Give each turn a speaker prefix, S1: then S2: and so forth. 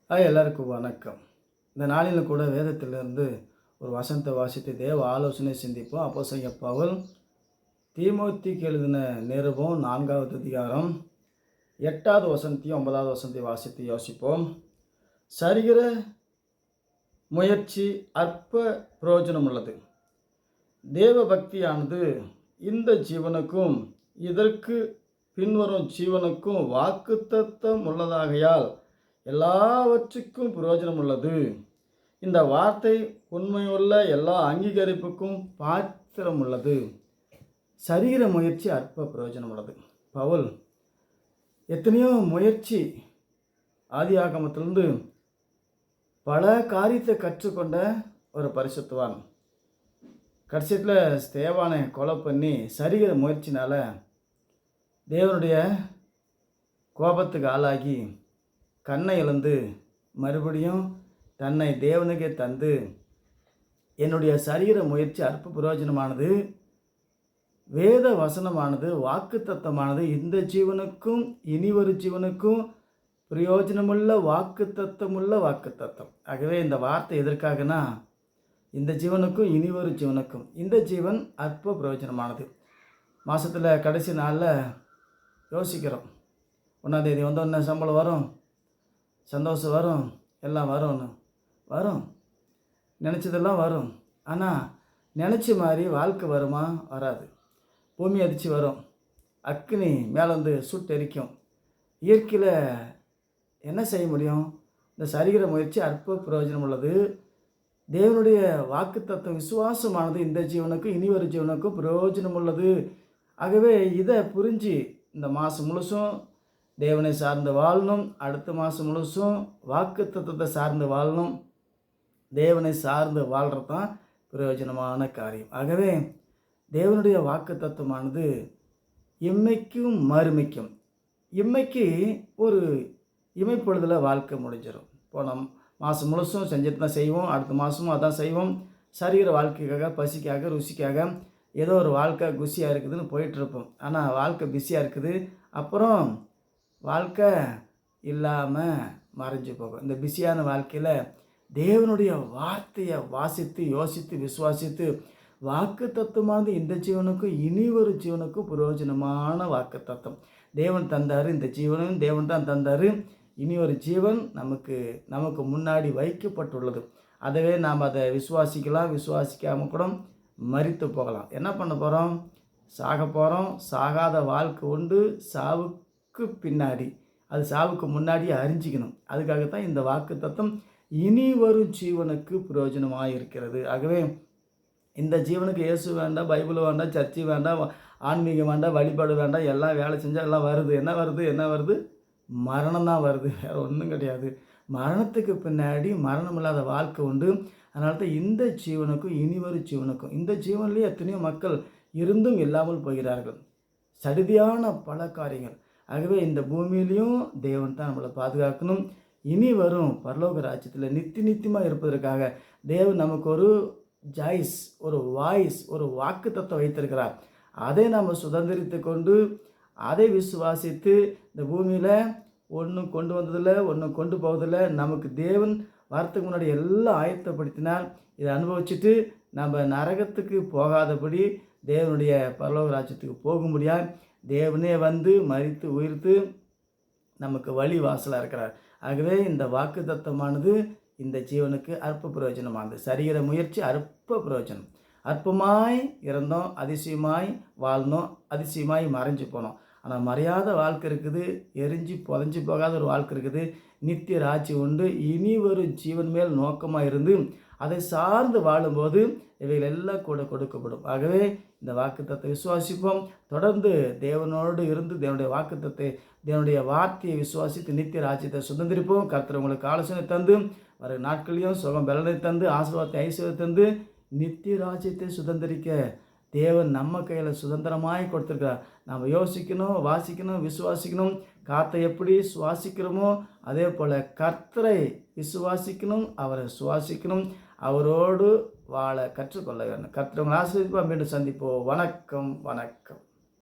S1: எல்லாருக்கும் வணக்கம். இந்த நாளில் கூட வேதத்திலிருந்து ஒரு வசனத்தை வாசித்து தேவ ஆலோசனை சிந்திப்போம். அப்போஸ்தலன் பவுல் தீமோத்தேயுக்கு எழுதின நிருபம் 4வது அதிகாரம் 8வது வசனத்தையும் 9வது வசனத்தையும் வாசித்து யோசிப்போம். சரீர முயற்சி அற்ப பிரயோஜனம் உள்ளது. தேவ பக்தியானது இந்த ஜீவனுக்கும் இதற்கு பின்வரும் ஜீவனுக்கும் வாக்குத்தத்தம் உள்ளதாகையால் எல்லாவற்றுக்கும் பிரயோஜனம் உள்ளது. இந்த வார்த்தை உண்மையுள்ள எல்லா அங்கீகரிப்புக்கும் பாத்திரம் உள்ளது. சரீர முயற்சி அற்ப பிரயோஜனம் உள்ளது. பவுல் எத்தனையோ முயற்சி ஆதியாகமத்திலிருந்து பல காரியத்தை கற்றுக்கொண்ட ஒரு பரிசுத்தவான். கடைசியில் ஸ்தேவானை கொலை பண்ணி சரீர முயற்சினால் தேவனுடைய கோபத்துக்கு ஆளாகி கண்ணை இழந்து மறுபடியும் தன்னை தேவனுக்கே தந்து என்னுடைய சரீர முயற்சி அற்ப பிரயோஜனமானது, வேத வசனமானது, வாக்கு தத்தமானது இந்த ஜீவனுக்கும் இனி ஒரு ஜீவனுக்கும் பிரயோஜனமுள்ள வாக்கு தத்தம். ஆகவே இந்த வார்த்தை எதற்காகனா இந்த ஜீவனுக்கும் இனி ஒரு ஜீவனுக்கும். இந்த ஜீவன் அற்ப பிரயோஜனமானது. மாதத்தில் கடைசி நாளில் யோசிக்கிறோம், 1ஆம் தேதி வந்தோடனே சம்பளம் வரும், சந்தோஷம் வரும், எல்லாம் வரும், நினச்சதெல்லாம் வரும். ஆனால் நினச்ச மாதிரி வாழ்க்கை வருமா? வராது. பூமி அதிர்ச்சி வரும், அக்னி மேலே வந்து சுட்டெரிக்கும். இயற்கையில் என்ன செய்ய முடியும்? இந்த சரீர முயற்சி அற்ப பிரயோஜனம் உள்ளது. தேவனுடைய வாக்கு தத்துவம் விசுவாசமானது இந்த ஜீவனுக்கும் இனி ஒரு ஜீவனுக்கும் பிரயோஜனம் உள்ளது. ஆகவே இதை புரிஞ்சு இந்த மாதம் முழுசும் தேவனை சார்ந்து வாழணும். அடுத்த மாதம் முழுசும் வாக்கு தத்துவத்தை சார்ந்து வாழணும். தேவனை சார்ந்து வாழ்கிறது தான் பிரயோஜனமான காரியம். ஆகவே தேவனுடைய வாக்கு தத்துவமானது இம்மைக்கும் மறுமைக்கும். இம்மைக்கு ஒரு இமைப்பொழுதில் வாழ்க்கை முடிஞ்சிடும். போன மாதம் முழுசும் செஞ்சுட்டு தான் செய்வோம், அடுத்த மாதமும் அதான் செய்வோம். சரீர வாழ்க்கைக்காக, பசிக்காக, ருசிக்காக ஏதோ ஒரு வாழ்க்கை குஷியாக இருக்குதுன்னு போயிட்டுருப்போம். ஆனால் வாழ்க்கை பிஸியாக இருக்குது, அப்புறம் வாழ்க்கை இல்லாமல் மறைஞ்சு போகும். இந்த பிஸியான வாழ்க்கையில் தேவனுடைய வார்த்தையை வாசித்து யோசித்து விசுவாசித்து வாக்கு தத்துவமானது இந்த ஜீவனுக்கும் இனி ஒரு ஜீவனுக்கும் பிரயோஜனமான வாக்கு தத்துவம். தேவன் தந்தார், இந்த ஜீவனும் தேவன் தான் தந்தார். இனி ஒரு ஜீவன் நமக்கு முன்னாடி வைக்கப்பட்டுள்ளது. அதவே நாம் அதை விசுவாசிக்கலாம், விசுவாசிக்காமல் கூட மரித்து போகலாம். என்ன பண்ண போகிறோம்? சாக போகிறோம். சாகாத வாழ்க்கை உண்டு, சாவுக்கு பின்னாடி, அது சாவுக்கு முன்னாடியே அறிஞ்சிக்கணும். அதுக்காகத்தான் இந்த வாக்கு தத்துவம் இனி வரும் ஜீவனுக்கு பிரயோஜனமாக இருக்கிறது. ஆகவே இந்த ஜீவனுக்கு இயேசு வேண்டாம், பைபிள் வேண்டாம், சர்ச்சை வேண்டாம், ஆன்மீகம் வேண்டாம், வழிபாடு வேண்டாம். எல்லாம் வேலை செஞ்சால் எல்லாம் வருது. என்ன வருது? மரணம் தான் வருது, வேறு ஒன்றும் கிடையாது. மரணத்துக்கு பின்னாடி மரணம் இல்லாத வாழ்க்கை உண்டு. அதனால தான் இந்த ஜீவனுக்கும் இனி வரும் ஜீவனுக்கும். இந்த ஜீவன்லேயே எத்தனையோ மக்கள் இருந்தும் இல்லாமல் போகிறார்கள். சடுதியான பல காரியங்கள். ஆகவே இந்த பூமியிலையும் தேவன் தான் நம்மளை பாதுகாக்கணும். இனி வரும் பரலோக ராஜ்யத்தில் நித்தியமாக இருப்பதற்காக தேவன் நமக்கு ஒரு ஜாய்ஸ், ஒரு வாய்ஸ், ஒரு வாக்கு தத்துவம் வைத்திருக்கிறார். அதை நாம் சுதந்திரித்து கொண்டு அதை விசுவாசித்து இந்த பூமியில் ஒன்றும் கொண்டு வந்ததில்லை, ஒன்றும் கொண்டு போவதில்லை. நமக்கு தேவன் வரத்துக்கு முன்னாடி எல்லாம் ஆயத்தப்படுத்தினால் இதை அனுபவிச்சுட்டு நம்ம நரகத்துக்கு போகாதபடி தேவனுடைய பரலோக ராஜ்யத்துக்கு போக முடியாது. தேவனே வந்து மரித்து உயிர்த்து நமக்கு வழி வாசலாக இருக்கிறார். ஆகவே இந்த வாக்கு தத்துவமானது இந்த ஜீவனுக்கு அற்ப பிரயோஜனமானது. சரீர முயற்சி அற்ப பிரயோஜனம். அற்பமாய் இறந்தோம், அதிசயமாய் வாழ்ந்தோம், அதிசயமாய் மறைஞ்சு போனோம். ஆனால் மறையாத வாழ்க்கை இருக்குது, எரிஞ்சு புதஞ்சு போகாத ஒரு வாழ்க்கை இருக்குது. நித்திய ராஜ்யம் உண்டு. இனி ஒரு ஜீவன் மேல் நோக்கமாக இருந்து அதை சார்ந்து வாழும்போது இவைகள் எல்லாம் கூட கொடுக்கப்படும். ஆகவே இந்த வாக்குத்தத்தை விசுவாசிப்போம். தொடர்ந்து தேவனோடு இருந்து தேவனுடைய வார்த்தையை விசுவாசித்து நித்திய ராஜ்யத்தை சுதந்திரிப்போம். கர்த்தர் உங்களுக்கு ஆலோசனை தந்து வர நாட்களையும் சுகம் பலனை தந்து ஆசீர்வாதத்தை ஐஸ்வர்யத்தை தந்து நித்திய ராஜ்யத்தை சுதந்திரிக்க தேவன் நம்ம கையில் சுதந்திரமாய் கொடுத்துருக்கிறார். நாம் யோசிக்கணும், வாசிக்கணும், விசுவாசிக்கணும். காற்றை எப்படி சுவாசிக்கிறோமோ அதே போல் கர்த்தரை விசுவாசிக்கணும், அவரை சுவாசிக்கணும், அவரோடு வாழ கற்றுக்கொள்ள வேண்டும். கர்த்தர் உங்களை ஆசீர்வதிப்பார். மீண்டும் சந்திப்போம். வணக்கம்.